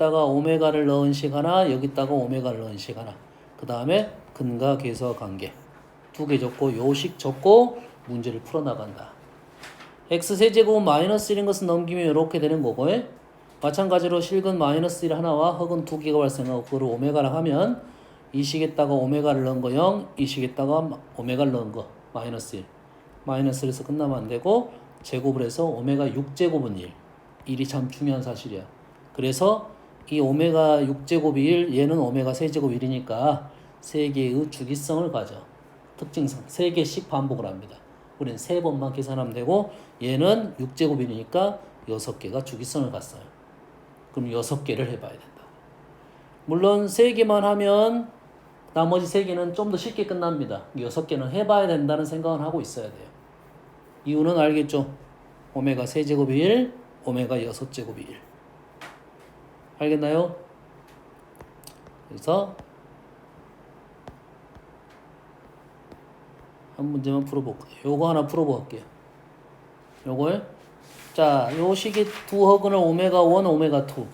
여기다가 오메가를 넣은 식 하나, 여기다가 오메가를 넣은 식 하나. 그 다음에 근과 계수와 관계. 두 개 적고 요식 적고 문제를 풀어나간다. x세제곱은 마이너스 1인 것은 넘기면 이렇게 되는 거고, 마찬가지로 실근 마이너스 1 하나와 흑은 두 개가 발생하고 그걸 오메가라 하면 이 식에다가 오메가를 넣은 거 0, 이 식에다가 오메가를 넣은 거 마이너스 1. 마이너스 1에서 끝나면 안 되고 제곱을 해서 오메가 6제곱은 1. 1이 참 중요한 사실이야. 그래서 이 오메가 6제곱이 1, 얘는 오메가 세제곱 1이니까 3개의 주기성을 가져. 특징상 3개씩 반복을 합니다. 우리는 3번만 계산하면 되고 얘는 6제곱이니까 6개가 주기성을 갔어요. 그럼 6개를 해봐야 된다. 물론 3개만 하면 나머지 3개는 좀 더 쉽게 끝납니다. 6개는 해봐야 된다는 생각은 하고 있어야 돼요. 이유는 알겠죠? 오메가 세제곱이 1, 오메가 6제곱이 1. 알겠나요? 그래서 한 문제만 풀어볼게요. 요거 하나 풀어볼게요. 요걸 자, 요 식이 두 허근을 오메가 1, 오메가 2.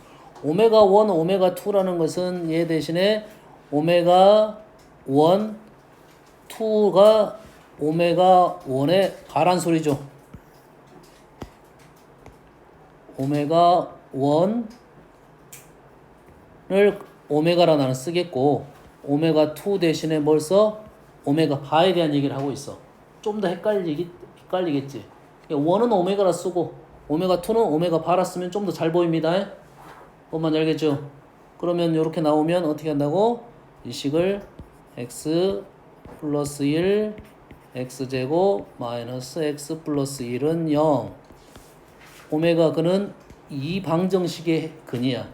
오메가 1, 오메가 2라는 것은 얘 대신에 오메가 1, 2가 오메가 1의 가란 소리죠. 오메가 1을 오메가라 나는 쓰겠고 오메가 2 대신에 뭘 써? 오메가 바에 대한 얘기를 하고 있어. 좀 더 헷갈리겠지. 1은 오메가라 쓰고 오메가 2는 오메가 바라 쓰면 좀 더 잘 보입니다. 뭔 알겠죠? 그러면 이렇게 나오면 어떻게 한다고? 이 식을 x 플러스 1 x제곱 마이너스 x 플러스 1은 0. 오메가 근은 이 방정식의 근이야.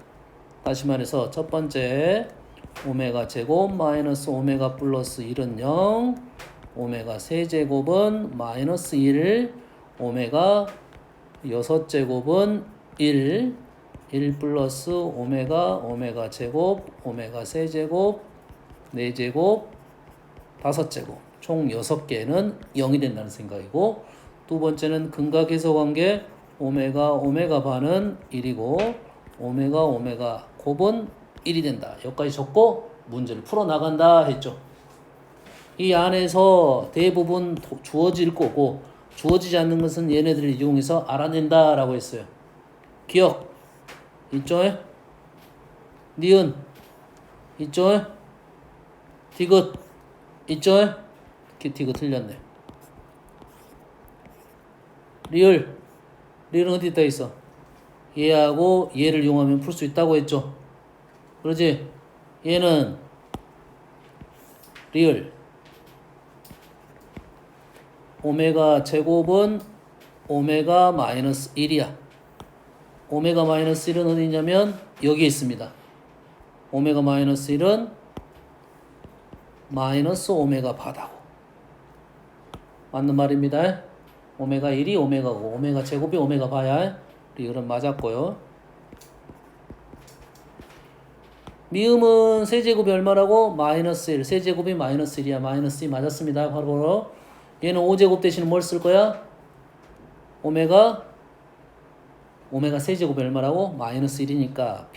다시 말해서 첫 번째 오메가 제곱 마이너스 오메가 플러스 1은 0. 오메가 세제곱은 마이너스 1. 오메가 6제곱은 1. 1 플러스 오메가 제곱 오메가 세제곱 4제곱 5제곱 총 6개는 0이 된다는 생각이고, 두 번째는 근과 계수 관계 오메가 바는 1이고 오메가 곱은 1이 된다. 여기까지 적고 문제를 풀어나간다 했죠. 이 안에서 대부분 주어질 거고 주어지지 않는 것은 얘네들을 이용해서 알아낸다 라고 했어요. 기억 있죠? 니은 있죠? 디귿 있죠? 디귿 틀렸네. 리을은 어디다 있어? 얘하고 얘를 이용하면 풀 수 있다고 했죠. 그러지? 얘는 리을 오메가 제곱은 오메가 마이너스 1이야. 오메가 마이너스 1은 어디 있냐면 여기 있습니다. 오메가 마이너스 1은 마이너스 오메가 바다고. 맞는 말입니다. 오메가 1이 오메가고 오메가 제곱이 오메가 바야. 리을은 맞았고요. 미음은 세제곱이 얼마라고? 마이너스 1. 세제곱이 마이너스 1이야. 마이너스 2 맞았습니다. 바로 얘는 5제곱 대신 뭘 쓸 거야? 오메가 세제곱이 얼마라고? 마이너스 1이니까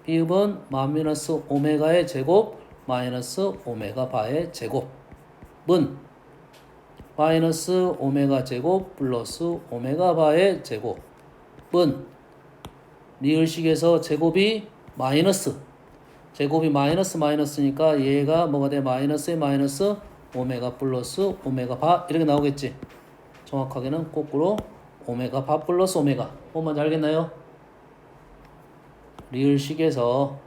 비읍은 마이너스 오메가의 제곱 마이너스 오메가 바의 제곱은 마이너스 오메가 제곱 플러스 오메가 바의 제곱은 리을식에서 제곱이 마이너스니까 얘가 뭐가 돼? 마이너스에 마이너스 오메가 플러스 오메가 바 이렇게 나오겠지. 정확하게는 거꾸로 오메가 바 플러스 오메가. 뭔지 알겠나요? 리을식에서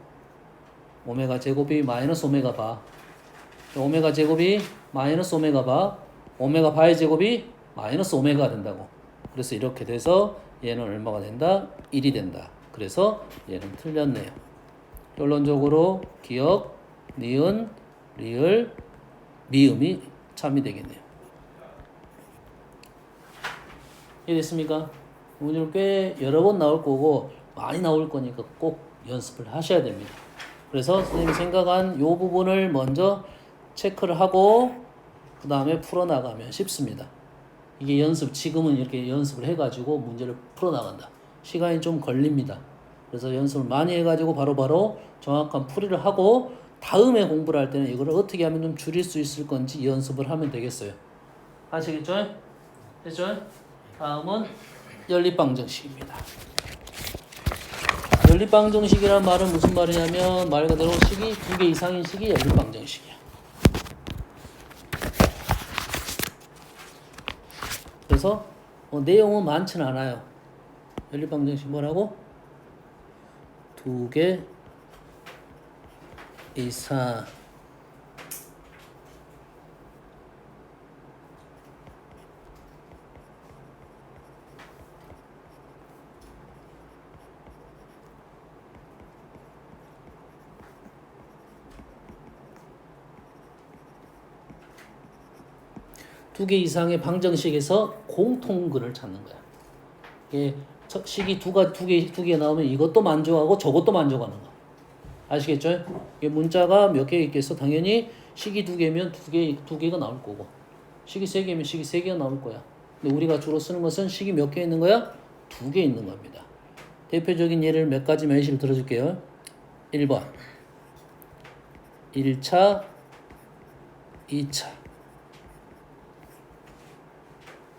오메가 제곱이 마이너스 오메가 바, 오메가 제곱이 마이너스 오메가 바, 오메가 바의 제곱이 마이너스 오메가가 된다고. 그래서 이렇게 돼서 얘는 얼마가 된다? 1이 된다. 그래서 얘는 틀렸네요. 결론적으로 기억, 니은, 리을, 미음이 참이 되겠네요. 이해됐습니까? 오늘 꽤 여러 번 나올 거고 많이 나올 거니까 꼭 연습을 하셔야 됩니다. 그래서 선생님이 생각한 이 부분을 먼저 체크를 하고 그 다음에 풀어나가면 쉽습니다. 이게 지금은 이렇게 연습을 해가지고 문제를 풀어나간다. 시간이 좀 걸립니다. 그래서 연습을 많이 해가지고 바로바로 정확한 풀이를 하고 다음에 공부를 할 때는 이걸 어떻게 하면 좀 줄일 수 있을 건지 연습을 하면 되겠어요. 아시겠죠? 됐죠? 다음은 연립방정식입니다. 연립방정식이란 말은 무슨 말이냐면 말 그대로 식이 두 개 이상인 식이 연립방정식이야. 그래서 내용은 많지는 않아요. 연립방정식 뭐라고? 두 개 이상 두 개 이상의 방정식에서 공통근을 찾는 거야. 이게 식이 두 개 나오면 이것도 만족하고 저것도 만족하는 거. 아시겠죠? 이게 문자가 몇 개 있겠어? 당연히 식이 두 개면 두 개가 나올 거고, 식이 세 개면 식이 세 개가 나올 거야. 근데 우리가 주로 쓰는 것은 식이 몇 개 있는 거야? 두 개 있는 겁니다. 대표적인 예를 몇 가지만 예시를 들어줄게요. 1번 1차 2차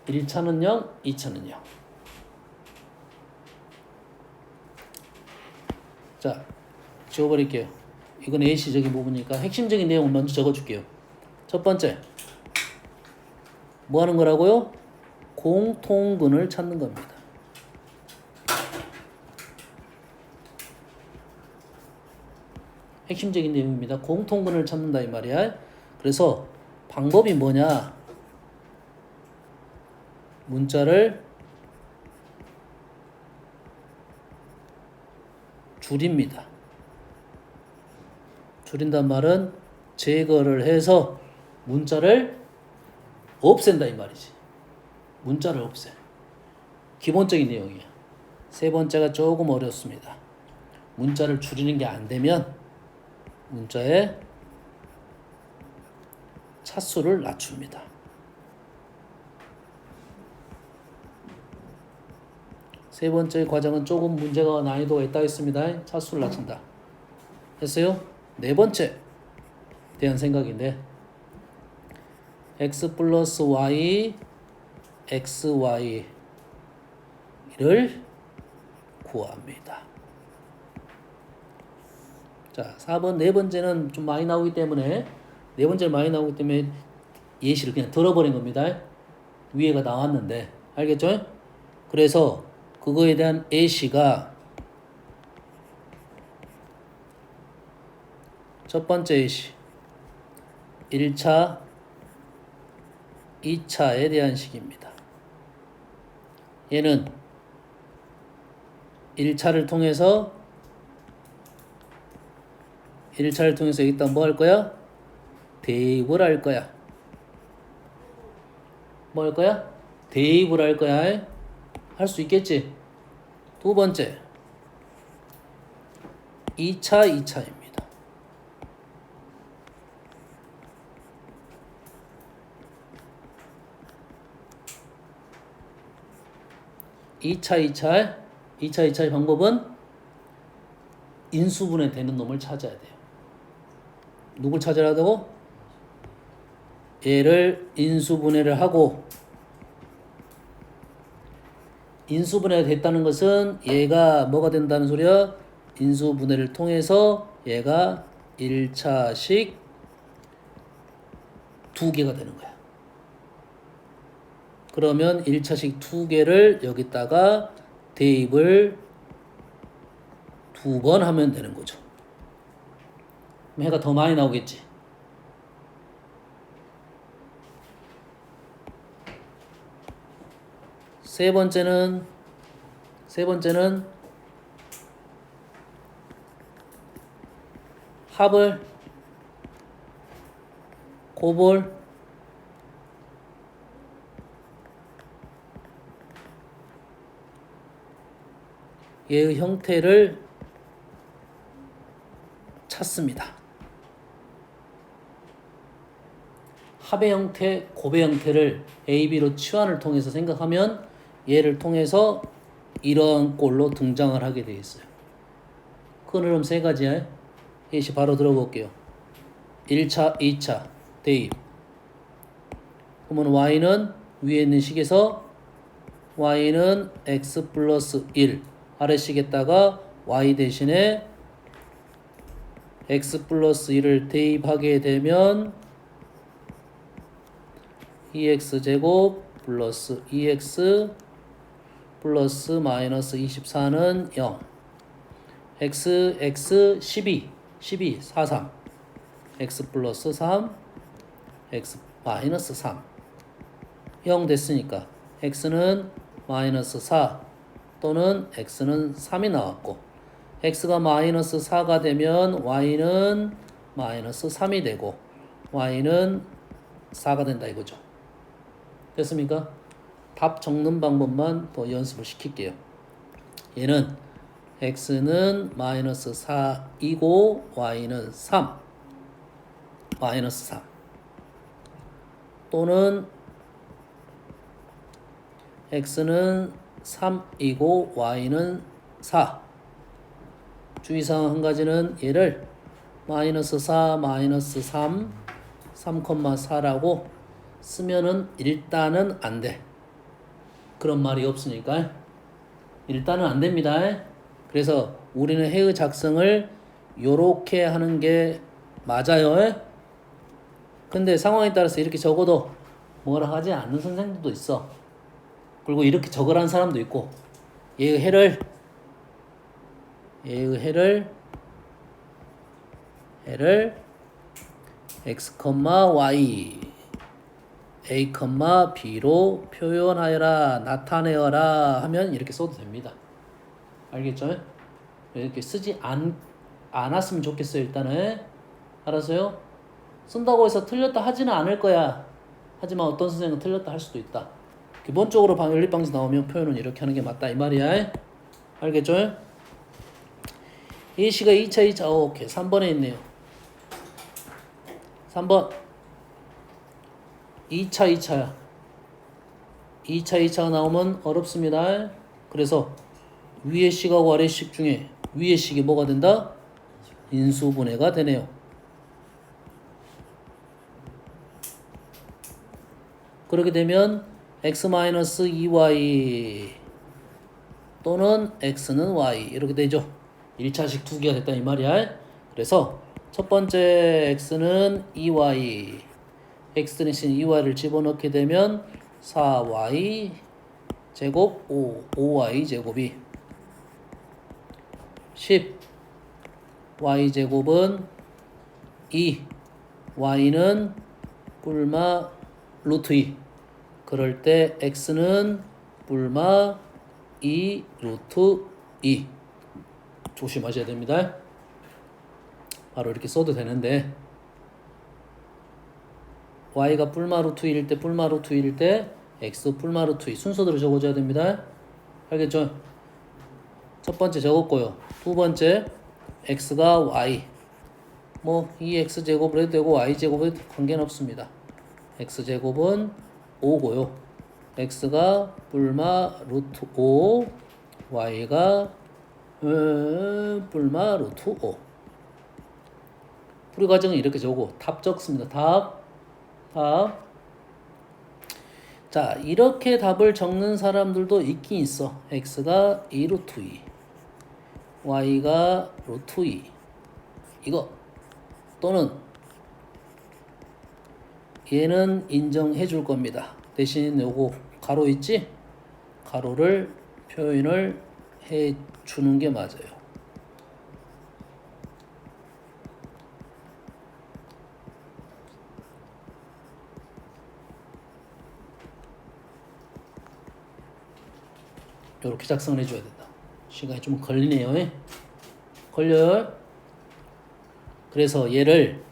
1차는 0, 2차는 0. 자, 지워버릴게요. 이건 예시적인 부분이니까 핵심적인 내용을 먼저 적어줄게요. 첫 번째, 뭐 하는 거라고요? 공통근을 찾는 겁니다. 핵심적인 내용입니다. 공통근을 찾는다 이 말이야. 그래서 방법이 뭐냐? 문자를 줄입니다. 줄인단 말은 제거를 해서 문자를 없앤다 이 말이지. 문자를 없애. 기본적인 내용이야. 세 번째가 조금 어렵습니다. 문자를 줄이는 게 안 되면 문자의 차수를 낮춥니다. 세 번째 과정은 조금 문제가 난이도가 있다 했습니다. 차수를 낮춘다. 됐어요? 네 번째 대한 생각인데 x 플러스 y xy를 구합니다. 자, 4번 네 번째는 좀 많이 나오기 때문에 예시를 그냥 들어버린 겁니다. 위에가 나왔는데 알겠죠? 그래서 그거에 대한 예시가 첫 번째 예시 1차 2차에 대한 식입니다. 얘는 1차를 통해서 일단 뭐 할 거야? 대입을 할 거야. 뭐 할 거야? 대입을 할 거야. 할 수 있겠지? 두 번째 2차입니다. 2차의 방법은 인수분해 되는 놈을 찾아야 돼요. 누굴 찾아야 하고? 얘를 인수분해를 하고 인수분해가 됐다는 것은 얘가 뭐가 된다는 소리야? 인수분해를 통해서 얘가 1차식 두 개가 되는 거야. 그러면 1차식 두 개를 여기다가 대입을 두 번 하면 되는 거죠. 그럼 해가 더 많이 나오겠지. 세 번째는 합을 곱을 얘의 형태를 찾습니다. 합의 형태, 곱의 형태를 A, B로 치환을 통해서 생각하면 얘를 통해서 이런 꼴로 등장을 하게 되어 있어요. 큰 흐름 세 가지야. 예시 바로 들어볼게요. 1차, 2차 대입. 그러면 y는 위에 있는 식에서 y는 x 플러스 1 아래식에다가 y 대신에 x 플러스 1을 대입하게 되면 2x제곱 플러스 2x 플러스 마이너스 24는 0 x 12 43 x 플러스 3 x 마이너스 3 0 됐으니까 x는 마이너스 4 또는 x는 3이 나왔고 x가 마이너스 4가 되면 y는 마이너스 3이 되고 y는 4가 된다 이거죠. 됐습니까? 답 적는 방법만 더 연습을 시킬게요. 얘는 x는 마이너스 4이고 y는 3 마이너스 3 또는 x는 3이고 y는 4 주의사항 한 가지는 얘를 마이너스 4 마이너스 3 3,4라고 쓰면은 일단은 안 돼. 그런 말이 없으니까 일단은 안 됩니다. 그래서 우리는 해의 작성을 요렇게 하는 게 맞아요. 근데 상황에 따라서 이렇게 적어도 뭐라 하지 않는 선생님도 있어. 그리고 이렇게 적으라는 사람도 있고 얘의 해를 x, y a, b로 표현하여라 나타내어라 하면 이렇게 써도 됩니다. 알겠죠? 이렇게 쓰지 않았으면 좋겠어요. 일단은 알았어요? 쓴다고 해서 틀렸다 하지는 않을 거야. 하지만 어떤 선생님은 틀렸다 할 수도 있다. 기본적으로 연립방지 나오면 표현은 이렇게 하는 게 맞다 이 말이야. 알겠죠? 이 시가 2차 오케이 3번에 있네요. 3번 2차야 2차가 나오면 어렵습니다. 그래서 위의 식하고 아래 식 중에 위의 식이 뭐가 된다? 인수분해가 되네요. 그렇게 되면 x-2y 또는 x는 y 이렇게 되죠. 1차식 두 개가 됐다 이 말이야. 그래서 첫 번째 x는 2y x 대신 2y를 집어넣게 되면 4y 제곱 5y 제곱이 10 y 제곱은 2 y는 뿔마 루트 2 그럴 때 x는 뿔마 2 루트 2 조심하셔야 됩니다. 바로 이렇게 써도 되는데 y가 뿔마 루트 1일 때 뿔마 루트 1일 때 x 뿔마 루트 2 순서대로 적어줘야 됩니다. 알겠죠? 첫 번째 적었고요. 두 번째 x가 y 뭐 이 x제곱을 해도 되고 y제곱을 해도 관계는 없습니다. x제곱은 5고요. x가 뿔마 루트 5 y가 뿔마 루트 5 풀이 과정은 이렇게 적고 답 적습니다. 답. 자 이렇게 답을 적는 사람들도 있긴 있어. x가 2 루트 2 y가 루트 2 이거 또는 얘는 인정해 줄 겁니다. 대신 요거 가로 있지? 가로를 표현을 해 주는 게 맞아요. 이렇게 작성을 해줘야 된다. 시간이 좀 걸리네요. 걸려요. 그래서 얘를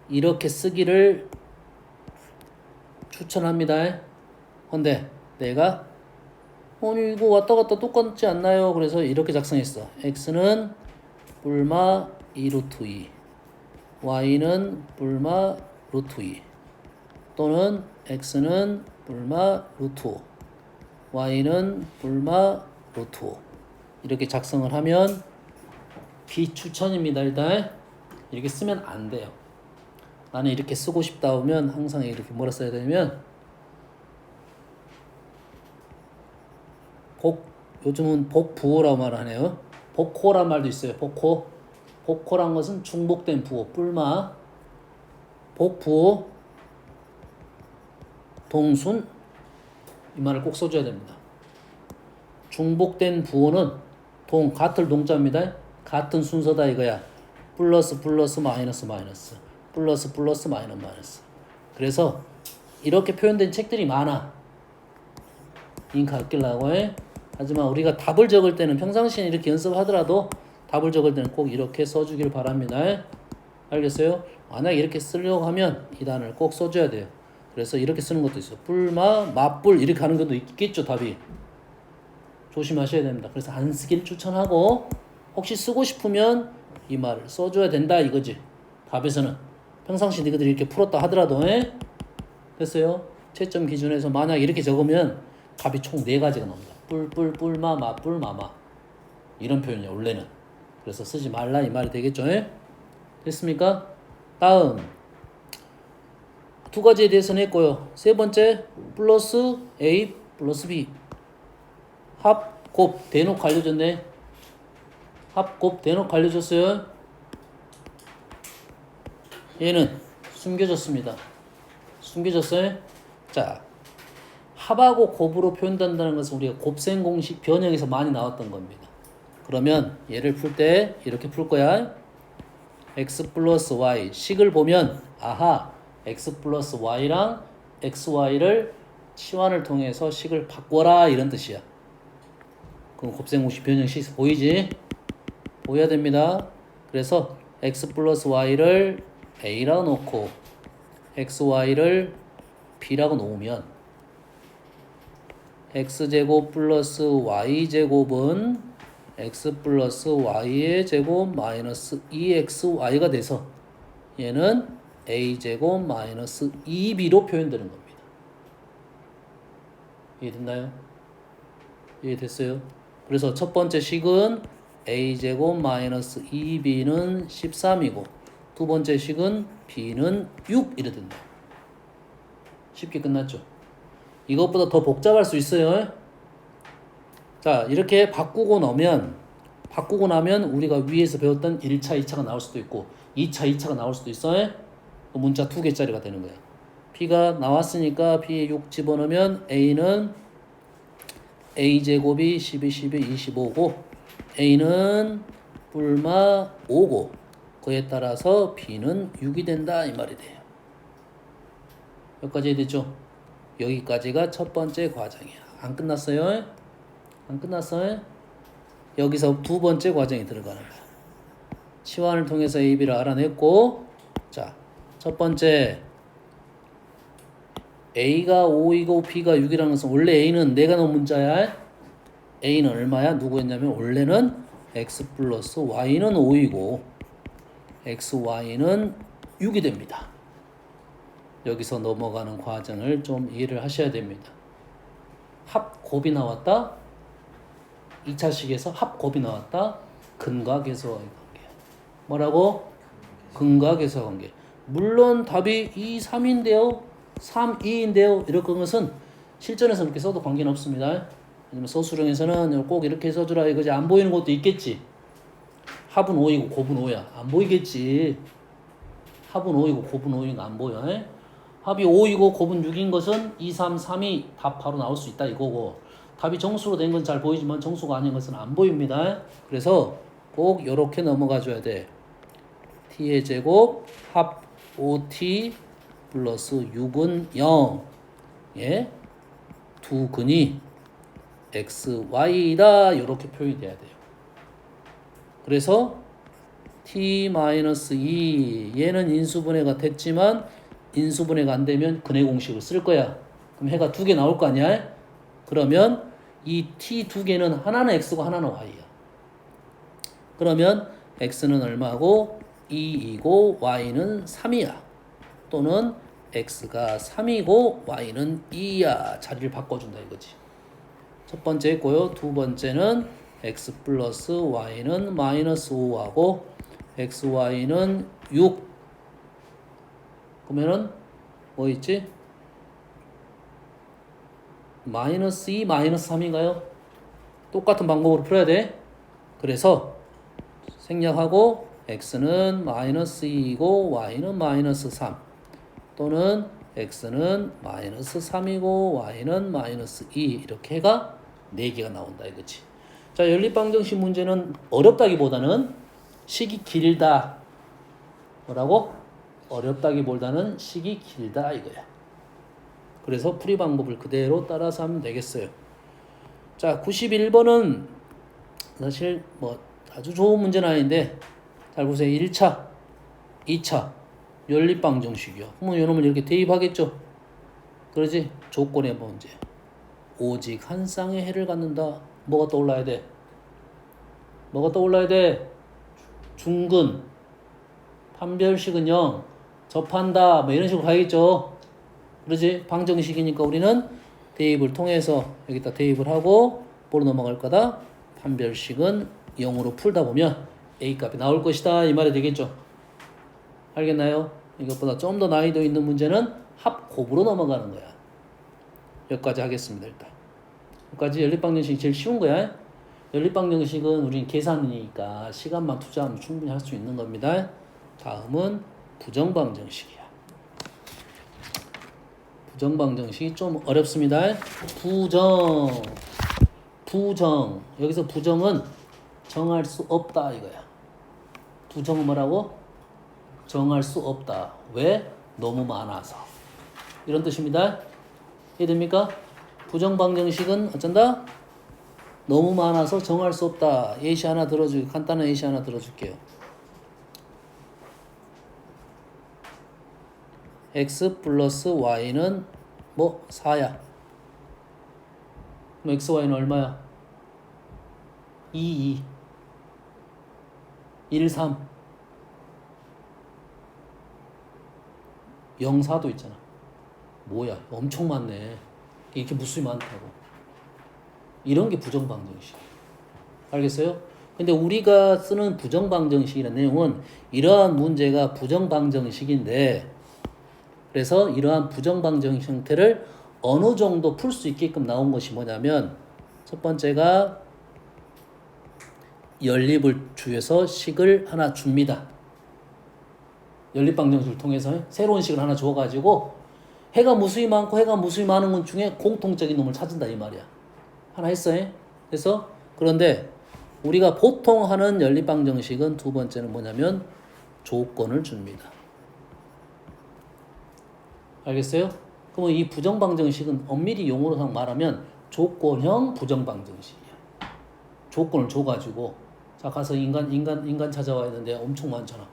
이렇게 쓰기를 추천합니다. 근데 내가 아니 이거 왔다 갔다 똑같지 않나요? 그래서 이렇게 작성했어. x는 뿔마 2 루트 2 y는 뿔마 루트 2 또는 x는 뿔마 루트 5 y는 뿔마 루트 5 이렇게 작성을 하면 비추천입니다. 일단 이렇게 쓰면 안 돼요. 나는 이렇게 쓰고 싶다 하면 항상 이렇게 뭐라 써야 되냐면 요즘은 복부호라고 말하네요. 복호란 말도 있어요. 복호. 복호란 것은 중복된 부호, 뿔마. 복부호, 동순. 이 말을 꼭 써줘야 됩니다. 중복된 부호는 같을 동자입니다. 같은 순서다 이거야. 플러스 플러스 마이너스 마이너스. 플러스 플러스 마이너스 마이너스. 그래서 이렇게 표현된 책들이 많아. 잉크 아끼려고 해. 하지만 우리가 답을 적을 때는 평상시에 이렇게 연습하더라도 답을 적을 때는 꼭 이렇게 써주길 바랍니다. 알겠어요? 만약에 이렇게 쓰려고 하면 이 단어를 꼭 써줘야 돼요. 그래서 이렇게 쓰는 것도 있어요. 뿔마, 맞뿔 이렇게 하는 것도 있겠죠. 답이. 조심하셔야 됩니다. 그래서 안 쓰기를 추천하고 혹시 쓰고 싶으면 이 말을 써줘야 된다 이거지. 답에서는 평상시 너희들이 이렇게 풀었다 하더라도 됐어요? 채점 기준에서 만약 이렇게 적으면 답이 총 4가지가 나옵니다. 뿔뿔 뿔마 맞뿔 마마 이런 표현이에요. 원래는. 그래서 쓰지 말라 이 말이 되겠죠? 됐습니까? 다음 2가지에 대해서는 했고요. 3번째 플러스 A 플러스 B 합, 곱 대놓고 알려줬네. 합, 곱 대놓고 알려줬어요. 얘는 숨겨졌습니다. 숨겨졌어요. 자, 합하고 곱으로 표현된다는 것은 우리가 곱셈 공식 변형에서 많이 나왔던 겁니다. 그러면 얘를 풀 때 이렇게 풀 거야. x 플러스 y 식을 보면 아하 x 플러스 y랑 xy를 치환을 통해서 식을 바꿔라 이런 뜻이야. 그럼 곱셈 공식 변형식 보이지? 보여야 됩니다. 그래서 x 플러스 y를 a라고 놓고 xy를 b라고 놓으면 x제곱 플러스 y제곱은 x 플러스 y의 제곱 마이너스 2xy가 돼서 얘는 a제곱 마이너스 2b로 표현되는 겁니다. 이해됐나요? 이해됐어요? 그래서 첫 번째 식은 a제곱 마이너스 2b는 13이고 두 번째 식은 b는 6 이래 된다. 쉽게 끝났죠? 이것보다 더 복잡할 수 있어요. 자, 이렇게 바꾸고 나면 우리가 위에서 배웠던 1차, 2차가 나올 수도 있고 2차, 2차가 나올 수도 있어요. 문자 2개짜리가 되는 거야. P가 나왔으니까 P에 6 집어넣으면 A는 A제곱이 12, 12, 25고 A는 뿔마 5고 그에 따라서 B는 6이 된다 이 말이 돼요. 여기까지 됐죠? 여기까지가 첫 번째 과정이야. 안 끝났어요? 안 끝났어요? 여기서 두 번째 과정이 들어가는 거야. 치환을 통해서 A, B를 알아냈고 자, 첫 번째 A가 5이고 B가 6이라는 것은 원래 A는 내가 넣은 문자야. A는 얼마야? 누구였냐면 원래는 X 플러스 Y는 5이고 XY는 6이 됩니다. 여기서 넘어가는 과정을 좀 이해를 하셔야 됩니다. 합곱이 나왔다. 2차식에서 합곱이 나왔다. 근과 계수와의 관계. 뭐라고? 근과 계수와 관계. 물론 답이 2, 3인데요. 3, 2인데요. 이렇게 것은 실전에서 이렇게 써도 관계는 없습니다. 아니면 서술형에서는 꼭 이렇게 써주라 이거지. 안 보이는 것도 있겠지. 합은 5이고 곱은 5야. 안 보이겠지. 합은 5이고 곱은 5이고 안 보여. 합이 5이고 곱은 6인 것은 2, 3, 3이 답 바로 나올 수 있다 이거고 답이 정수로 된 건 잘 보이지만 정수가 아닌 것은 안 보입니다. 그래서 꼭 이렇게 넘어가 줘야 돼. t의 제곱 합 5t 플러스 6은 0 예? 두 근이 x, y다 이렇게 표현이 돼야 돼요. 그래서 t-2 얘는 인수분해가 됐지만 인수분해가 안 되면 근해 공식을 쓸 거야. 그럼 해가 2개 나올 거 아니야? 그러면 이 t 2개는 하나는 x고 하나는 y야. 그러면 x는 얼마고 2이고 y는 3이야. 또는 x가 3이고 y는 2야. 자리를 바꿔준다 이거지. 첫 번째 있고요. 두 번째는 x 플러스 y는 마이너스 5하고 xy는 6. 그러면은 뭐 있지? 마이너스 2, 마이너스 3인가요? 똑같은 방법으로 풀어야 돼. 그래서 생략하고 x는 마이너스 2이고 y는 마이너스 3 또는 x는 마이너스 3이고 y는 마이너스 2 이렇게 해가 4개가 나온다 이거지. 자, 연립방정식 문제는 어렵다기보다는 식이 길다. 뭐라고? 어렵다기보다는 식이 길다 이거야. 그래서 풀이 방법을 그대로 따라서 하면 되겠어요. 자, 91번은 사실 뭐 아주 좋은 문제는 아닌데 잘 보세요. 1차, 2차 연립방정식이요. 그러면 이놈을 이렇게 대입하겠죠. 그러지? 조건의 문제. 오직 한 쌍의 해를 갖는다. 뭐가 떠올라야 돼? 뭐가 떠올라야 돼? 중근, 판별식은 0, 접한다. 뭐 이런 식으로 가야겠죠. 그러지? 방정식이니까 우리는 대입을 통해서 여기다 대입을 하고 뭐로 넘어갈 거다? 판별식은 0으로 풀다 보면 A 값이 나올 것이다. 이 말이 되겠죠. 알겠나요? 이것보다 좀 더 난이도 있는 문제는 합곱으로 넘어가는 거야. 여기까지 하겠습니다. 일단 여기까지 연립방정식이 제일 쉬운 거야. 연립방정식은 우리는 계산이니까 시간만 투자하면 충분히 할 수 있는 겁니다. 다음은 부정방정식이야. 부정방정식이 좀 어렵습니다. 부정 여기서 부정은 정할 수 없다 이거야. 부정은 뭐라고? 정할 수 없다. 왜? 너무 많아서. 이런 뜻입니다. 이해됩니까? 부정방정식은 어쩐다? 너무 많아서 정할 수 없다. 예시 하나 들어줄게요. 간단한 예시 하나 들어줄게요. x 플러스 y는 뭐 4야. 그럼 x, y는 얼마야? 2, 1, 3 0, 4도 있잖아. 뭐야 엄청 많네. 이렇게 무수히 많다고. 이런 게 부정방정식. 알겠어요? 근데 우리가 쓰는 부정방정식이라는 내용은 이러한 문제가 부정방정식인데 그래서 이러한 부정방정식 형태를 어느 정도 풀 수 있게끔 나온 것이 뭐냐면 첫 번째가 연립을 주해서 식을 하나 줍니다. 연립방정식을 통해서 새로운 식을 하나 줘가지고 해가 무수히 많고 해가 무수히 많은 것 중에 공통적인 놈을 찾은다 이 말이야. 하나 했어요. 그래서 그런데 우리가 보통 하는 연립방정식은 두 번째는 뭐냐면 조건을 줍니다. 알겠어요? 그러면 이 부정방정식은 엄밀히 용어로 말하면 조건형 부정방정식이야. 조건을 줘가지고 자 가서 인간 찾아와야 되는데 엄청 많잖아.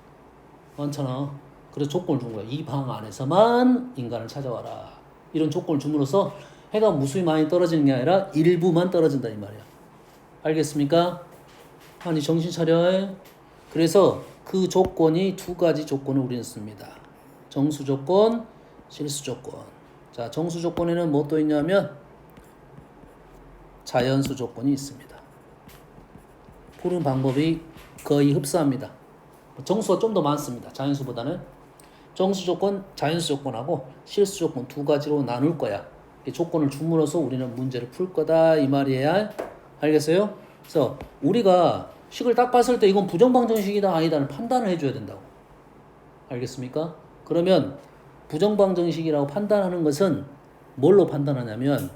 그래서 조건을 준 거야. 이 방 안에서만 인간을 찾아와라. 이런 조건을 줌으로써 해가 무수히 많이 떨어지는 게 아니라 일부만 떨어진다 이 말이야. 알겠습니까? 아니 정신 차려. 그래서 그 조건이 두 가지 조건을 우리는 씁니다. 정수 조건, 실수 조건. 자, 정수 조건에는 뭐 또 있냐면 자연수 조건이 있습니다. 푸는 방법이 거의 흡사합니다. 정수가 좀 더 많습니다. 자연수보다는. 정수 조건, 자연수 조건하고 실수 조건 두 가지로 나눌 거야. 조건을 줌으로써 우리는 문제를 풀 거다 이 말이에요. 알겠어요? 그래서 우리가 식을 딱 봤을 때 이건 부정방정식이다 아니다는 판단을 해줘야 된다고. 알겠습니까? 그러면 부정방정식이라고 판단하는 것은 뭘로 판단하냐면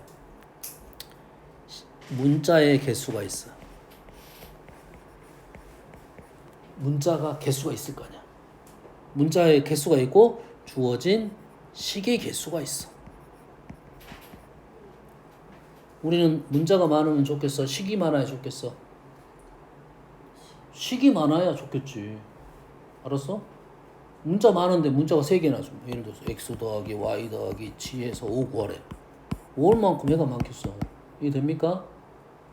문자의 개수가 있어. 문자가 개수가 있을 거 아니야. 문자의 개수가 있고 주어진 식의 개수가 있어. 우리는 문자가 많으면 좋겠어? 식이 많아야 좋겠어? 식이 많아야 좋겠지. 알았어? 문자 많은데 문자가 3개나 좀 예를 들어서 x 더하기 y 더하기 g에서 5 구하래. 5월만큼 해가 많겠어. 이해 됩니까?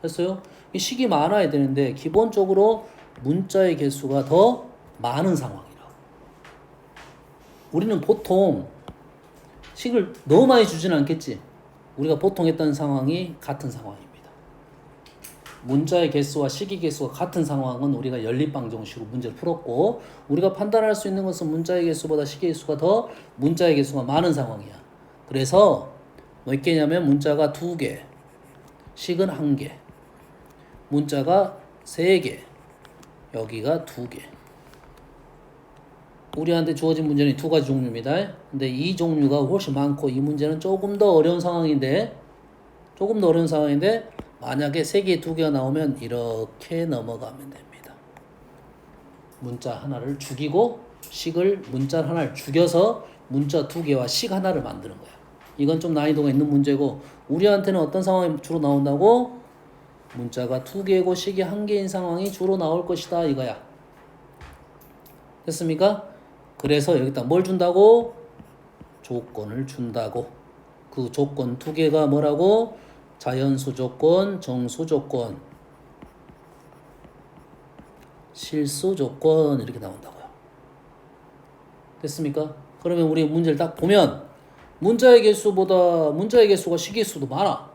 했어요? 이 식이 많아야 되는데 기본적으로 문자의 개수가 더 많은 상황이라고. 우리는 보통 식을 너무 많이 주지는 않겠지. 우리가 보통 했던 상황이 같은 상황입니다. 문자의 개수와 시기 개수가 같은 상황은 우리가 연립방정식으로 문제를 풀었고 우리가 판단할 수 있는 것은 문자의 개수보다 시기 개수가 더 문자의 개수가 많은 상황이야. 그래서 몇 개냐면 문자가 2개, 식은 1개, 문자가 3개, 여기가 2개. 우리한테 주어진 문제는 2가지 종류입니다. 근데 이 종류가 훨씬 많고 이 문제는 조금 더 어려운 상황인데 만약에 3개, 2개가 나오면 이렇게 넘어가면 됩니다. 문자 하나를 죽이고 식을 문자 하나를 죽여서 문자 2개와 식 하나를 만드는 거야. 이건 좀 난이도가 있는 문제고 우리한테는 어떤 상황이 주로 나온다고? 문자가 2개고 식이 1개인 상황이 주로 나올 것이다 이거야. 됐습니까? 그래서 여기다 뭘 준다고? 조건을 준다고. 그 조건 2개가 뭐라고? 자연수 조건, 정수 조건, 실수 조건 이렇게 나온다고요. 됐습니까? 그러면 우리 문제를 딱 보면 문자의 개수가 식의 수도 많아.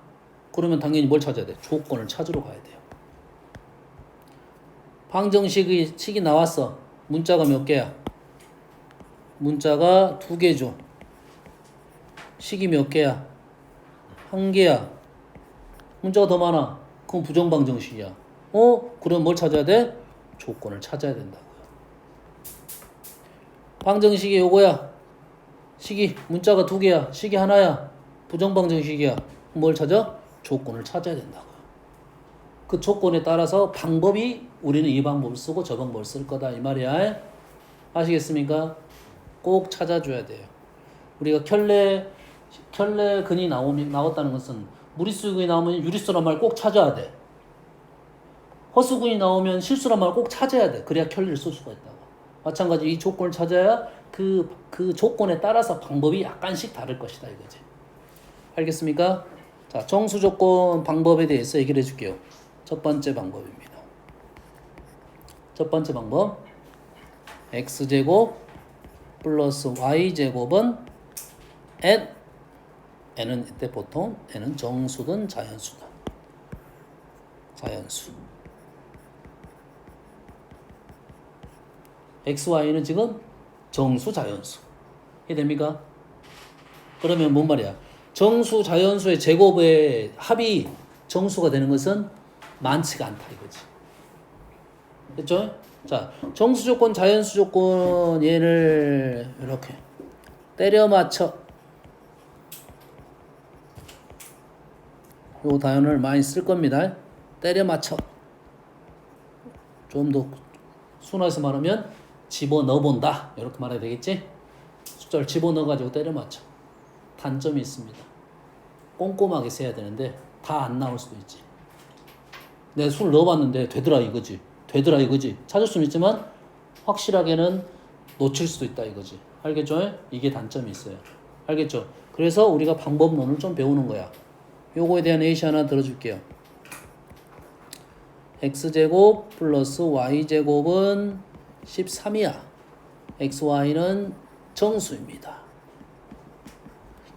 그러면 당연히 뭘 찾아야 돼? 조건을 찾으러 가야 돼요. 방정식이 나왔어. 문자가 몇 개야? 문자가 2개죠. 식이 몇 개야? 1개야. 문자가 더 많아. 그럼 부정방정식이야. 그럼 뭘 찾아야 돼? 조건을 찾아야 된다고요. 방정식이 요거야. 식이 문자가 2개야. 식이 하나야. 부정방정식이야. 뭘 찾아? 조건을 찾아야 된다고요. 그 조건에 따라서 방법이 우리는 이 방법을 쓰고 저 방법을 쓸 거다 이 말이야. 아시겠습니까? 꼭 찾아줘야 돼요. 우리가 켤레근이 나왔다는 것은 무리수근이 나오면 유리수란 말 꼭 찾아야 돼. 허수근이 나오면 실수란 말 꼭 찾아야 돼. 그래야 켤레를 쓸 수가 있다고. 마찬가지 이 조건을 찾아야 그 조건에 따라서 방법이 약간씩 다를 것이다 이거지. 알겠습니까? 자, 정수 조건 방법에 대해서 얘기를 해줄게요. 첫 번째 방법입니다. 첫 번째 방법 x제곱 플러스 y제곱은 n은 이때 보통 n은 정수든 자연수다. 자연수. x, y는 지금 정수, 자연수. 이해됩니까? 그러면 뭔 말이야? 정수, 자연수의 제곱의 합이 정수가 되는 것은 많지가 않다 이거지. 됐죠? 자, 정수 조건, 자연수 조건 얘를 이렇게 때려 맞춰. 요 단어를 많이 쓸 겁니다. 때려 맞춰. 좀 더 순화해서 말하면 집어넣어 본다. 이렇게 말해야 되겠지? 숫자를 집어넣어 가지고 때려 맞춰. 단점이 있습니다. 꼼꼼하게 세야 되는데 다 안 나올 수도 있지. 내가 수를 넣어봤는데 되더라 이거지. 찾을 수는 있지만 확실하게는 놓칠 수도 있다 이거지. 알겠죠? 이게 단점이 있어요. 알겠죠? 그래서 우리가 방법론을 좀 배우는 거야. 요거에 대한 예시 하나 들어줄게요. x제곱 플러스 y제곱은 13이야. xy는 정수입니다.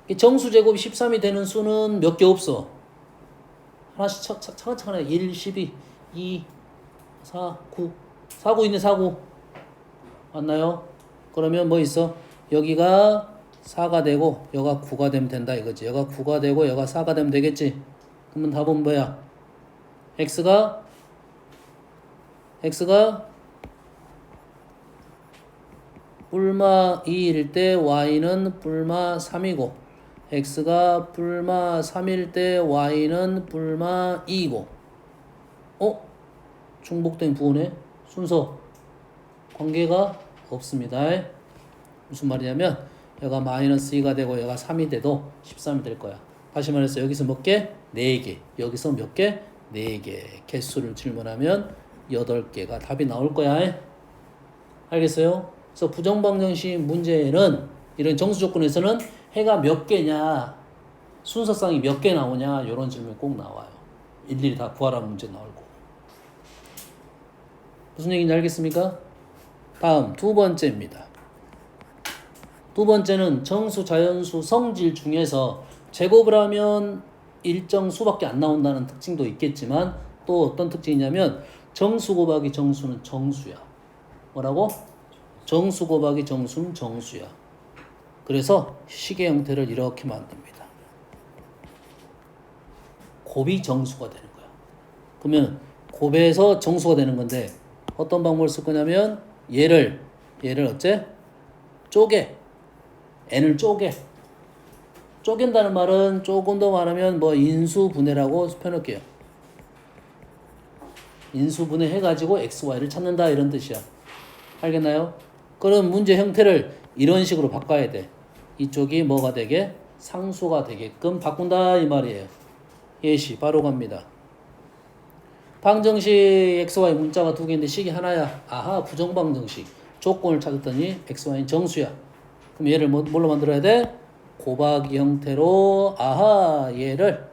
이 정수제곱이 13이 되는 수는 몇 개 없어. 하나씩 차근차근 1, 12, 2, 4, 9. 4, 9 있네, 4, 9. 맞나요? 그러면 뭐 있어? 여기가 4가 되고 여가 9가 되면 된다 이거지. 여가 9가 되고 여가 4가 되면 되겠지. 그러면 답은 뭐야? x가 뿔마 2일 때 y는 뿔마 3이고 x가 뿔마 3일 때 y는 뿔마 2이고 중복된 부호네. 순서 관계가 없습니다. 무슨 말이냐면 여가 마이너스 2가 되고 여가 3이 돼도 13이 될 거야. 다시 말해서 여기서 몇 개? 4개. 여기서 몇 개? 4개. 개수를 질문하면 8개가 답이 나올 거야. 알겠어요? 그래서 부정방정식 문제는 이런 정수 조건에서는 해가 몇 개냐, 순서상이 몇 개 나오냐 이런 질문이 꼭 나와요. 일일이 다 구하라는 문제 나올 거고. 무슨 얘기인지 알겠습니까? 다음 두 번째입니다. 두 번째는 정수, 자연수, 성질 중에서 제곱을 하면 일정 수밖에 안 나온다는 특징도 있겠지만 또 또 어떤 특징이냐면 정수 곱하기 정수는 정수야. 뭐라고? 정수 곱하기 정수는 정수야. 그래서 식의 형태를 이렇게 만듭니다. 곱이 정수가 되는 거야. 그러면 곱에서 정수가 되는 건데 어떤 방법을 쓸 거냐면 얘를 어째? 쪼개. n을 쪼갠다는 말은 조금 더 말하면 뭐 인수분해라고 표현할게요. 인수분해 해가지고 x, y를 찾는다 이런 뜻이야. 알겠나요? 그럼 문제 형태를 이런 식으로 바꿔야 돼. 이쪽이 뭐가 되게? 상수가 되게끔 바꾼다 이 말이에요. 예시 바로 갑니다. 방정식 xy 문자가 두 개인데 식이 하나야. 아하, 부정방정식. 조건을 찾았더니 xy는 정수야. 그럼 얘를 뭘로 만들어야 돼? 곱하기 형태로, 아하, 얘를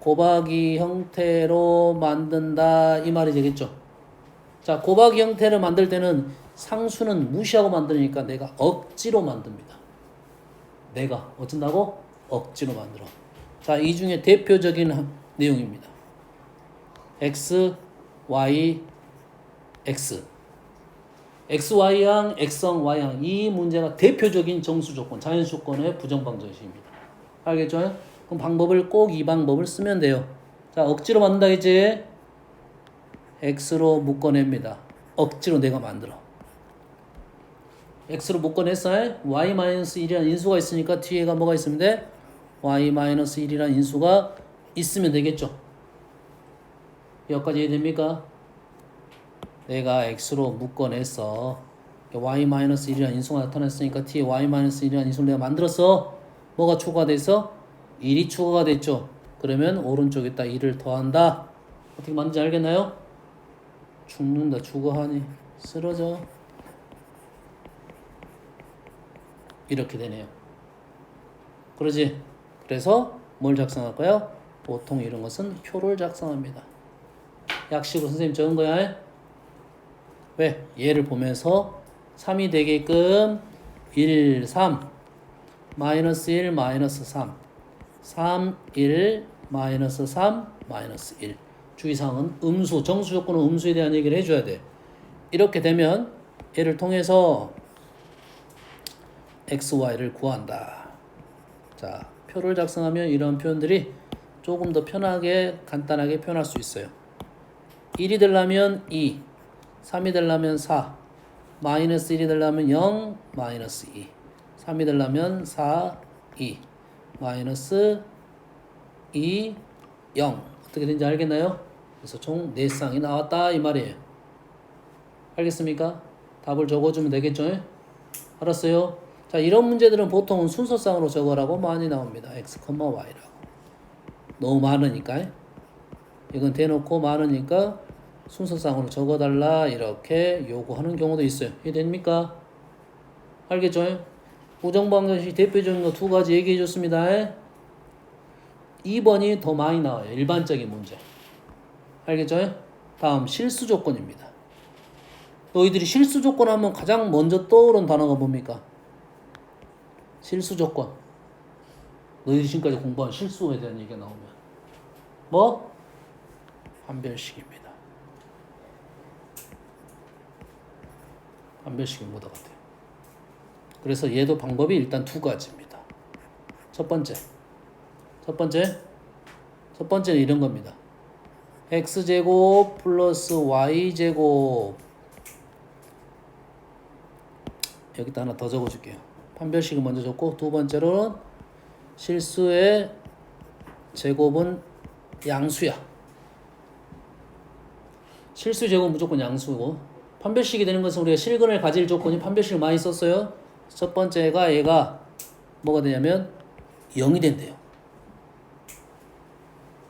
곱하기 형태로 만든다 이 말이 되겠죠. 자, 곱하기 형태를 만들 때는 상수는 무시하고 만드니까 내가 억지로 만듭니다. 내가 어쩐다고? 억지로 만들어. 자, 이 중에 대표적인 내용입니다. x, y, x. xy항, x항, y항. 이 문제가 대표적인 정수 조건, 자연수 조건의 부정방정식입니다. 알겠죠? 그럼 방법을 꼭 이 방법을 쓰면 돼요. 자, 억지로 만든다 했지? x로 묶어냅니다. 억지로 내가 만들어. x로 묶어냈어. y-1이라는 인수가 있으니까 뒤에가 뭐가 있으면 돼? y-1이라는 인수가 있으면 되겠죠. 여기까지 이해됩니까? 내가 x로 묶어냈어. y-1이라는 인수가 나타났으니까 뒤에 y-1이라는 인수를 내가 만들었어. 뭐가 추가가 돼서? 1이 추가가 됐죠. 그러면 오른쪽에다 1을 더한다. 어떻게 만든지 알겠나요? 죽는다. 죽어하니 쓰러져. 이렇게 되네요. 그러지? 그래서 뭘 작성할까요? 보통 이런 것은 표를 작성합니다. 약식으로 선생님 적은 거야. 왜? 얘를 보면서 3이 되게끔 1, 3 마이너스 1, 마이너스 3 3, 1, 마이너스 3, 마이너스 1 주의사항은 음수, 정수 조건은 음수에 대한 얘기를 해줘야 돼. 이렇게 되면 얘를 통해서 x, y를 구한다. 자, 표를 작성하면 이런 표현들이 조금 더 편하게 간단하게 표현할 수 있어요. 1이 되려면 2, 3이 되려면 4, 마이너스 1이 되려면 0, 마이너스 2, 3이 되려면 4, 2, 마이너스 2, 0 어떻게 되는지 알겠나요? 그래서 총 4쌍이 나왔다 이 말이에요. 알겠습니까? 답을 적어주면 되겠죠? 알았어요? 자, 이런 문제들은 보통은 순서상으로 적으라고 많이 나옵니다. x, y라고. 너무 많으니까. 이건 대놓고 많으니까 순서상으로 적어달라 이렇게 요구하는 경우도 있어요. 이해됩니까? 알겠죠? 부정방정식 대표적인 거 두 가지 얘기해 줬습니다. 2번이 더 많이 나와요. 일반적인 문제. 알겠죠? 다음 실수 조건입니다. 너희들이 실수 조건 하면 가장 먼저 떠오른 단어가 뭡니까? 실수 조건. 너희들이 지금까지 공부한 실수에 대한 얘기가 나오면 뭐? 판별식입니다. 판별식이 뭐다 같아요. 그래서 얘도 방법이 일단 두 가지입니다. 첫 번째는 이런 겁니다. x제곱 플러스 y제곱 여기다 하나 더 적어줄게요. 판별식을 먼저 적고 두 번째로는 실수의 제곱은 양수야. 실수 제곱은 무조건 양수고 판별식이 되는 것은 우리가 실근을 가질 조건이 판별식을 많이 썼어요. 첫 번째가 얘가 뭐가 되냐면 0이 된대요.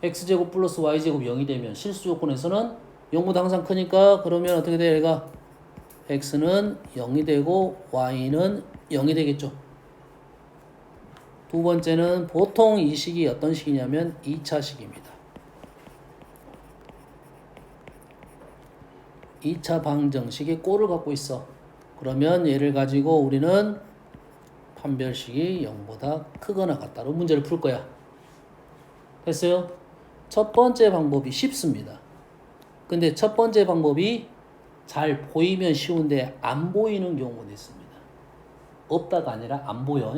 x제곱 플러스 y제곱 0이 되면 실수 조건에서는 0보다 항상 크니까 그러면 어떻게 돼요? 얘가 x는 0이 되고 y는 0이 되겠죠. 두 번째는 보통 이 식이 어떤 식이냐면 2차 식입니다. 2차 방정식의 꼴을 갖고 있어. 그러면 얘를 가지고 우리는 판별식이 0보다 크거나 같다로 문제를 풀 거야. 됐어요? 첫 번째 방법이 쉽습니다. 근데 첫 번째 방법이 잘 보이면 쉬운데 안 보이는 경우도 있습니다. 없다가 아니라 안 보여.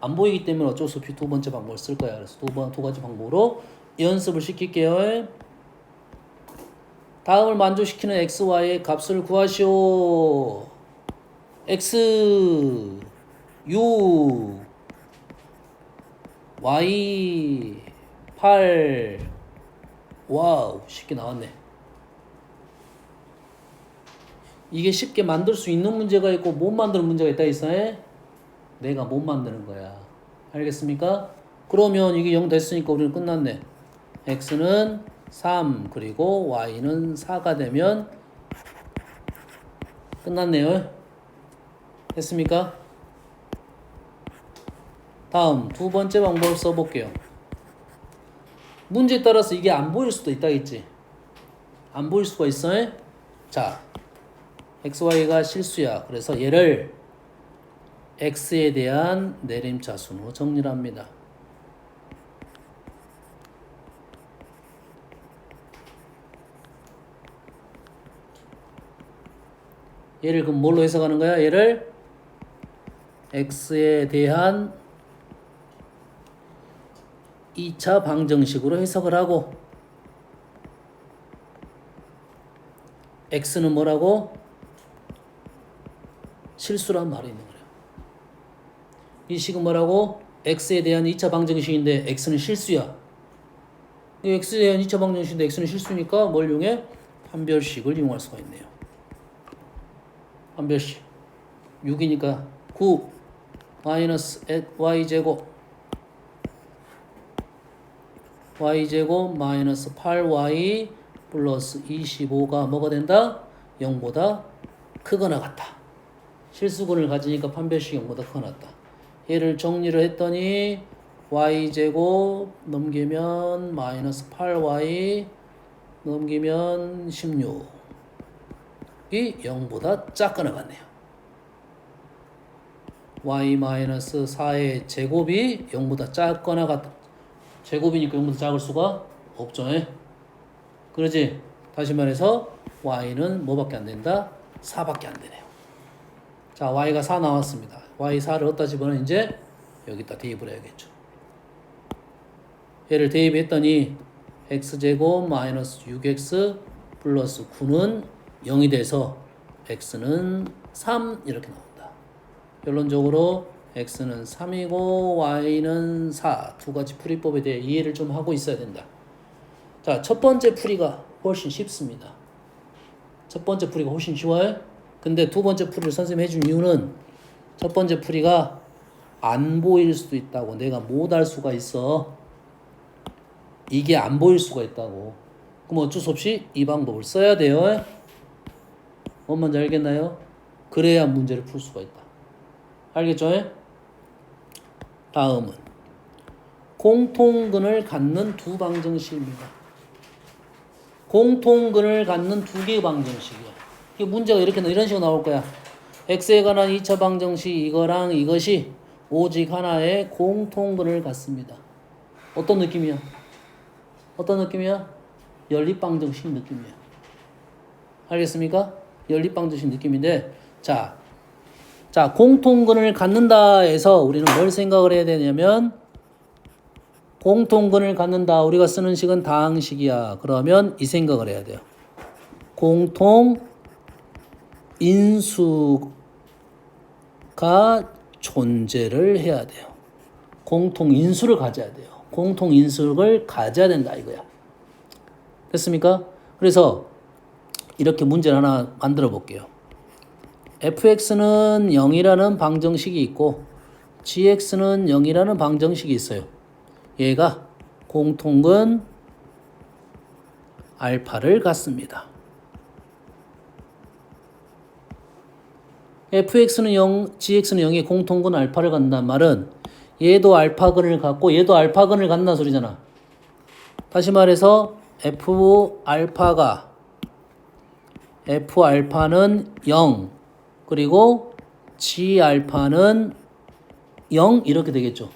안 보이기 때문에 어쩔 수 없이 두 번째 방법을 쓸 거야. 그래서 두 가지 방법으로 연습을 시킬게요. 다음을 만족시키는 xy의 값을 구하시오. x 6 y 8 와우 쉽게 나왔네. 이게 쉽게 만들 수 있는 문제가 있고 못 만드는 문제가 있다 있어. 내가 못 만드는 거야. 알겠습니까? 그러면 이게 0 됐으니까 우리는 끝났네. x는 3 그리고 y는 4가 되면 끝났네요. 됐습니까? 다음 두 번째 방법을 써볼게요. 문제에 따라서 이게 안 보일 수도 있다겠지. 안 보일 수가 있어. 자, xy가 실수야. 그래서 얘를 x에 대한 내림차순으로 정리를 합니다. 얘를 그럼 뭘로 해석하는 거야? 얘를 x에 대한 2차 방정식으로 해석을 하고 x는 뭐라고? 실수란 말이 있는 거예요. 이 식은 뭐라고? x에 대한 2차 방정식인데 x는 실수야. 이 x에 대한 2차 방정식인데 x는 실수니까 뭘 이용해? 판별식을 이용할 수가 있네요. 판별식 6이니까 9 마이너스 y제곱 y제곱 마이너스 8y 플러스 25가 뭐가 된다? 0보다 크거나 같다. 실수근을 가지니까 판별식 0보다 크거나 같다. 얘를 정리를 했더니 y제곱 넘기면 마이너스 8y 넘기면 16이 0보다 작거나 같네요. y 마이너스 4의 제곱이 0보다 작거나 같다. 제곱이니까 0보다 작을 수가 없죠. 그러지? 다시 말해서 y는 뭐밖에 안 된다? 4밖에 안 되네요. 자, y가 4 나왔습니다. y 4를 어디다 집어넣어? 이제 여기다 대입을 해야겠죠. 얘를 대입했더니 x제곱 마이너스 6x 플러스 9는 0이 돼서 x는 3 이렇게 나온다. 결론적으로 x는 3이고 y는 4. 두 가지 풀이법에 대해 이해를 좀 하고 있어야 된다. 자, 첫 번째 풀이가 훨씬 쉽습니다. 첫 번째 풀이가 훨씬 쉬워요. 근데 두 번째 풀이를 선생님이 해준 이유는 첫 번째 풀이가 안 보일 수도 있다고. 내가 못 알 수가 있어. 이게 안 보일 수가 있다고. 그럼 어쩔 수 없이 이 방법을 써야 돼요. 뭔 말인지 알겠나요? 그래야 문제를 풀 수가 있다. 알겠죠? 다음은 공통근을 갖는 두 방정식입니다. 공통근을 갖는 두 개의 방정식이야. 이 문제가 이런 식으로 나올 거야. x에 관한 2차 방정식 이거랑 이것이 오직 하나의 공통근을 갖습니다. 어떤 느낌이야? 어떤 느낌이야? 연립방정식 느낌이야. 알겠습니까? 연립방정식 느낌인데 자, 공통근을 갖는다 해서 우리는 뭘 생각을 해야 되냐면 공통근을 갖는다. 우리가 쓰는 식은 다항식이야. 그러면 이 생각을 해야 돼요. 공통 인수가 존재를 해야 돼요. 공통 인수를 가져야 돼요. 공통 인수를 가져야 된다 이거야. 됐습니까? 그래서 이렇게 문제를 하나 만들어 볼게요. fx는 0이라는 방정식이 있고 gx는 0이라는 방정식이 있어요. 얘가 공통근 알파를 갖습니다. fx는 0, gx는 0의 공통근 알파를 갖는다는 말은 얘도 알파근을 갖고 얘도 알파근을 갖는다는 소리잖아. 다시 말해서 f알파는 0 그리고 g알파는 0 이렇게 되겠죠.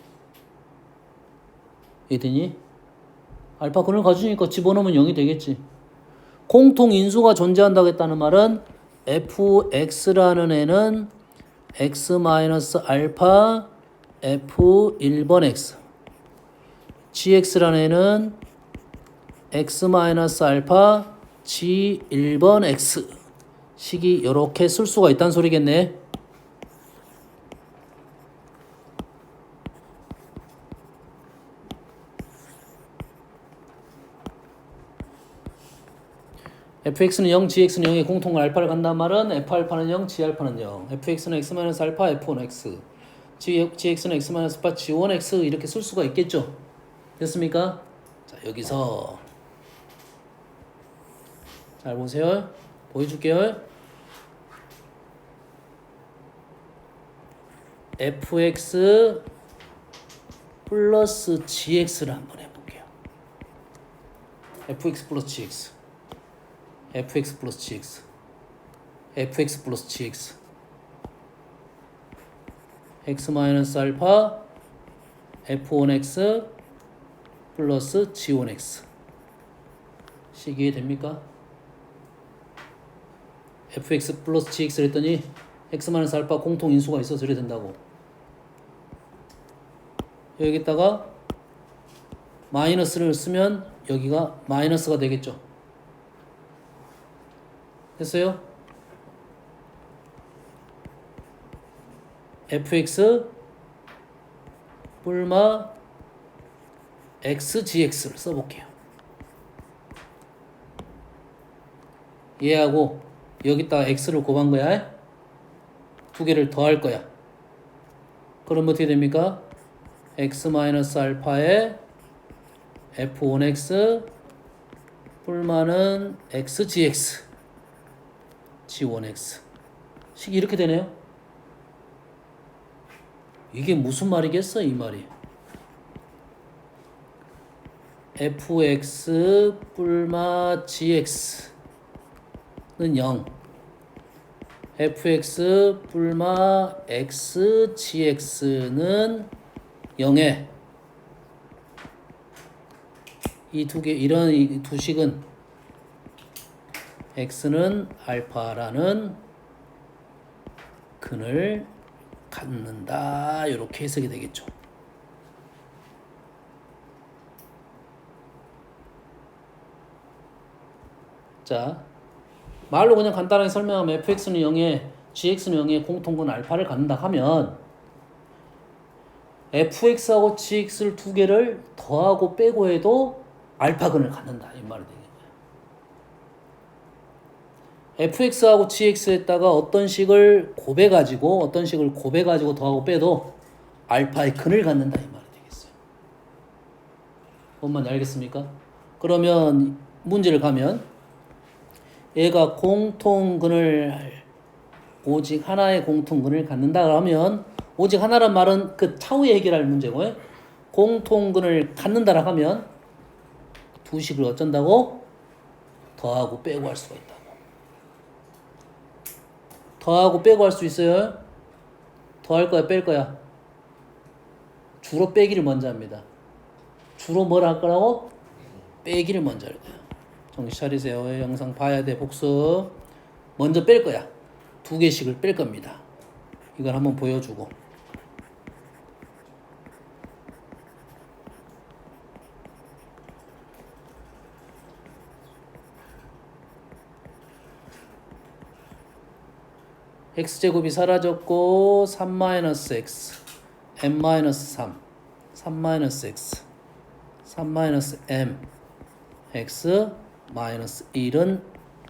이해되니? 알파 근을 가지니까 집어넣으면 0이 되겠지. 공통 인수가 존재한다고 했다는 말은 fx라는 애는 x-알파 f1번 x, gx라는 애는 x-알파 g1번 x 식이 이렇게 쓸 수가 있다는 소리겠네. fx는 0, gx는 0의 공통 알파를 간다는 말은 f알파는 0, g알파는 0, fx는 x-알파 f1x, gx는 x-알파 g1x 이렇게 쓸 수가 있겠죠. 됐습니까? 자, 여기서 잘 보세요. 보여줄게요. fx 플러스 gx를 한번 해볼게요. fx 플러스 gx, fx 플러스 gx, fx 플러스 gx, x 마이너스 알파 f1x 플러스 g1x 식이 됩니까? fx 플러스 gx를 했더니 x 마이너스 알파 공통 인수가 있어서 이래 된다고. 여기다가 마이너스를 쓰면 여기가 마이너스가 되겠죠. 됐어요? fx 뿔마 xgx를 써볼게요. 얘하고 여기다가 x를 곱한 거야. 두 개를 더할 거야. 그럼 어떻게 됩니까? x-알파에 f1x 뿔마는 xgx g1x 식이 이렇게 되네요. 이게 무슨 말이겠어? 이 말이 fx 뿔마 gx는 0, fx 뿔마 xgx는 0에 이 두 개, 이런 이 두 식은 x는 알파라는 근을 갖는다. 이렇게 해석이 되겠죠. 자, 말로 그냥 간단하게 설명하면 fx는 0에 gx는 0에 공통근 알파를 갖는다 하면 fx하고 gx를 두 개를 더하고 빼고 해도 알파근을 갖는다. 이 말이 되겠네요. fx하고 gx에다가 어떤 식을 곱해가지고 더하고 빼도 알파의 근을 갖는다. 이 말이 되겠어요. 뭔 말인지 알겠습니까? 그러면 문제를 가면 얘가 오직 하나의 공통근을 갖는다 하면 오직 하나란 말은 그 차후에 해결할 문제고 공통근을 갖는다라 하면 두 식을 어쩐다고? 더하고 빼고 할 수가 있다고. 더하고 빼고 할 수 있어요? 더할 거야 뺄 거야? 주로 빼기를 먼저 합니다. 주로 뭘 할 거라고? 빼기를 먼저 할 거야. 정신 차리세요. 영상 봐야 돼. 복습. 먼저 뺄 거야. 두 개씩을 뺄 겁니다. 이걸 한번 보여주고. x제곱이 사라졌고 3-x, m-3, 3-x, 3-m, x-1은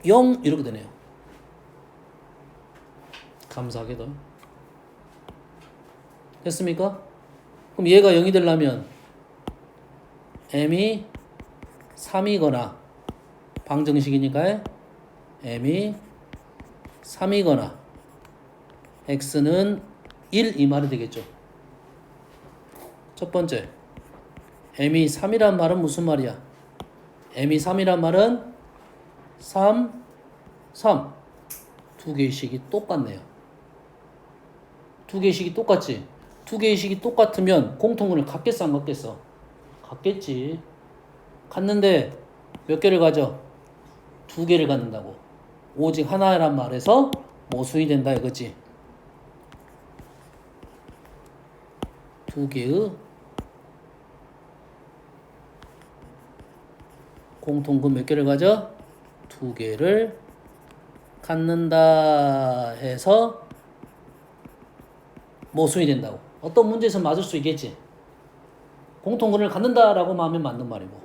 0 이렇게 되네요. 감사하게도. 됐습니까? 그럼 얘가 0이 되려면 m이 3이거나 방정식이니까 m이 3이거나 x는 1 이 말이 되겠죠. 첫 번째 m이 3이란 말은 무슨 말이야? m이 3이란 말은 3, 3 두 개의 식이 똑같네요. 두 개의 식이 똑같지? 두 개의 식이 똑같으면 공통근을 갖겠어 안 갖겠어? 갖겠지. 갔는데 몇 개를 가져? 두 개를 갖는다고. 오직 하나란 말에서 모순이 된다 이거지. 두 개의 공통근 몇 개를 가져? 두 개를 갖는다 해서 모순이 된다고. 어떤 문제에서 맞을 수 있겠지. 공통근을 갖는다라고 하면 맞는 말이고.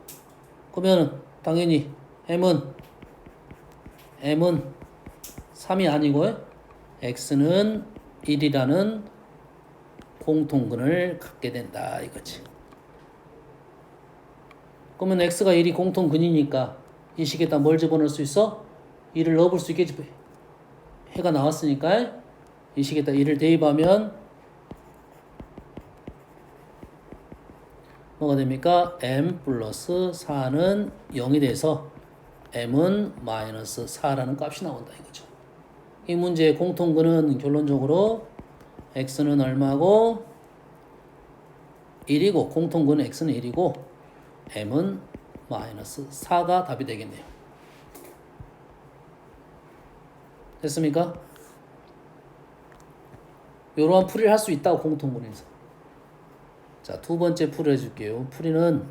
그러면 당연히 m은 3이 아니고 x는 1이라는 공통근을 갖게 된다 이거지. 그러면 x가 1이 공통근이니까 이 식에다 뭘 집어넣을 수 있어? 1을 넣어볼 수 있겠지. 해가 나왔으니까 이 식에다 1을 대입하면 뭐가 됩니까? m 플러스 4는 0이 돼서 m은 마이너스 4라는 값이 나온다 이거죠. 이 문제의 공통근은 결론적으로 x는 얼마고 1이고 공통근은 x는 1이고 m은 마이너스 4가 답이 되겠네요. 됐습니까? 이러한 풀이를 할 수 있다고 공통근에서. 자, 두 번째 풀이 해줄게요. 풀이는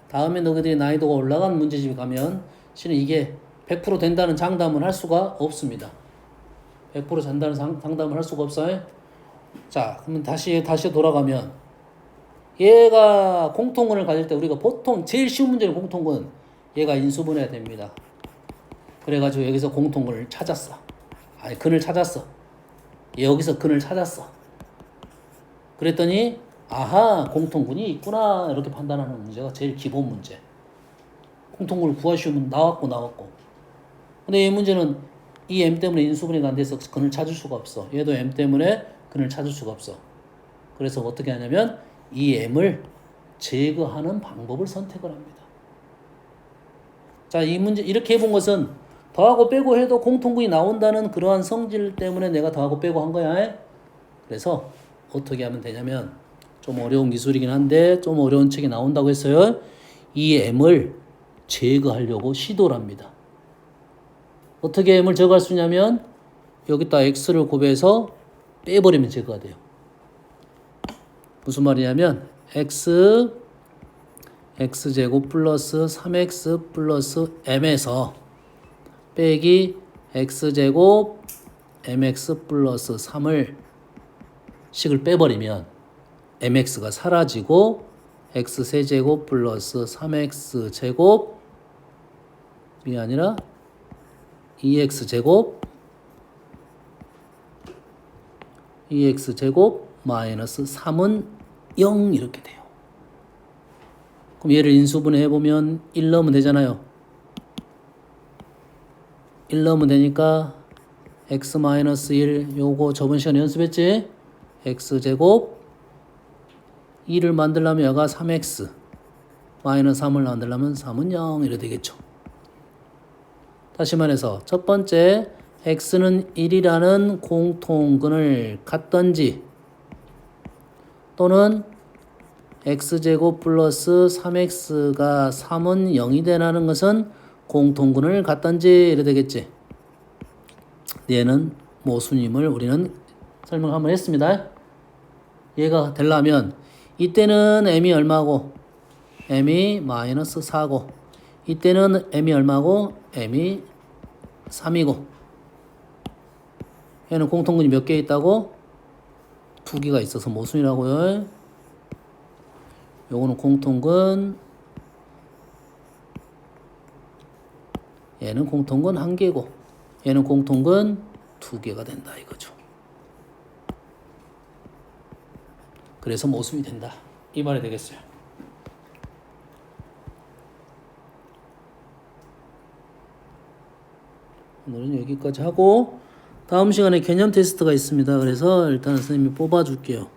다음에 너희들이 난이도가 올라간 문제집에 가면 실은 이게 100% 된다는 장담을 할 수가 없습니다. 100% 된다는 장담을 할 수가 없어요. 자, 그러면 다시 돌아가면 얘가 공통근을 가질 때 우리가 보통 제일 쉬운 문제는 공통근 얘가 인수분해야 됩니다. 그래가지고 여기서 공통근을 찾았어. 아니 근을 찾았어. 여기서 근을 찾았어. 그랬더니 아하 공통근이 있구나 이렇게 판단하는 문제가 제일 기본 문제. 공통근을 구하시면 나왔고 근데 이 문제는 이 m 때문에 인수분해가 안 돼서 근을 찾을 수가 없어. 얘도 m 때문에 근을 찾을 수가 없어. 그래서 어떻게 하냐면 이 m을 제거하는 방법을 선택을 합니다. 자, 이 문제 이렇게 해본 것은 더하고 빼고 해도 공통근이 나온다는 그러한 성질 때문에 내가 더하고 빼고 한 거야. 그래서 어떻게 하면 되냐면 좀 어려운 기술이긴 한데 좀 어려운 책이 나온다고 했어요. 이 m을 제거하려고 시도를 합니다. 어떻게 m을 제거할 수 있냐면 여기다 x를 곱해서 빼버리면 제거가 돼요. 무슨 말이냐면 x제곱 플러스 3x 플러스 m에서 빼기 x제곱 mx 플러스 3을 식을 빼버리면 mx가 사라지고 x세제곱 플러스 3x제곱이 아니라 2x제곱 마이너스 3은 0 이렇게 돼요. 그럼 얘를 인수분해 해보면 1 넣으면 되잖아요. 1 넣으면 되니까 x 마이너스 1 요거 저번 시간에 연습했지? x제곱 2를 만들려면 여가 3x 마이너스 3을 만들려면 3은 0 이래 되겠죠. 다시 말해서 첫 번째 x는 1이라는 공통근을 갖던지 또는 x제곱 플러스 3x가 3은 0이 되라는 것은 공통근을 갖던지 이래 되겠지. 얘는 모순임을 우리는 설명을 한번 했습니다. 얘가 되려면 이때는 m이 얼마고 m이 마이너스 4고 이때는 m이 얼마고 m이 3이고 얘는 공통근이 몇 개 있다고? 2개가 있어서 모순이라고요. 요거는 공통근 얘는 공통근 1개고 얘는 공통근 2개가 된다 이거죠. 그래서 모순이 된다 이 말이 되겠어요. 오늘은 여기까지 하고 다음 시간에 개념 테스트가 있습니다. 그래서 일단 선생님이 뽑아줄게요.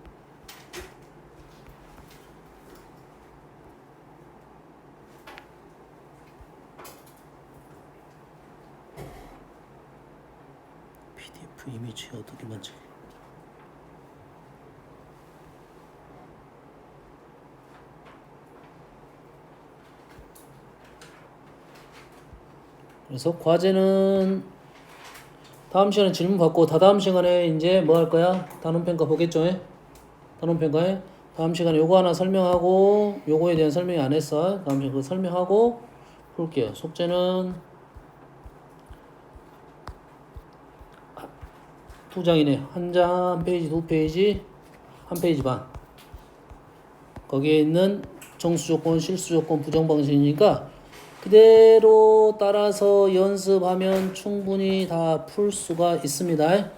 PDF 이미지 어떻게 만져? 그래서 과제는 다음 시간에 질문 받고 다다음 시간에 이제 뭐 할 거야? 단원평가 보겠죠? 단원평가에 다음 시간에 요거 하나 설명하고 요거에 대한 설명이 안 했어. 다음 시간에 그거 설명하고 볼게요. 숙제는 2장이네. 한 장, 한 페이지, 2페이지, 한 페이지 반. 거기에 있는 정수조건, 실수조건, 부정방식이니까 그대로 따라서 연습하면 충분히 다 풀 수가 있습니다.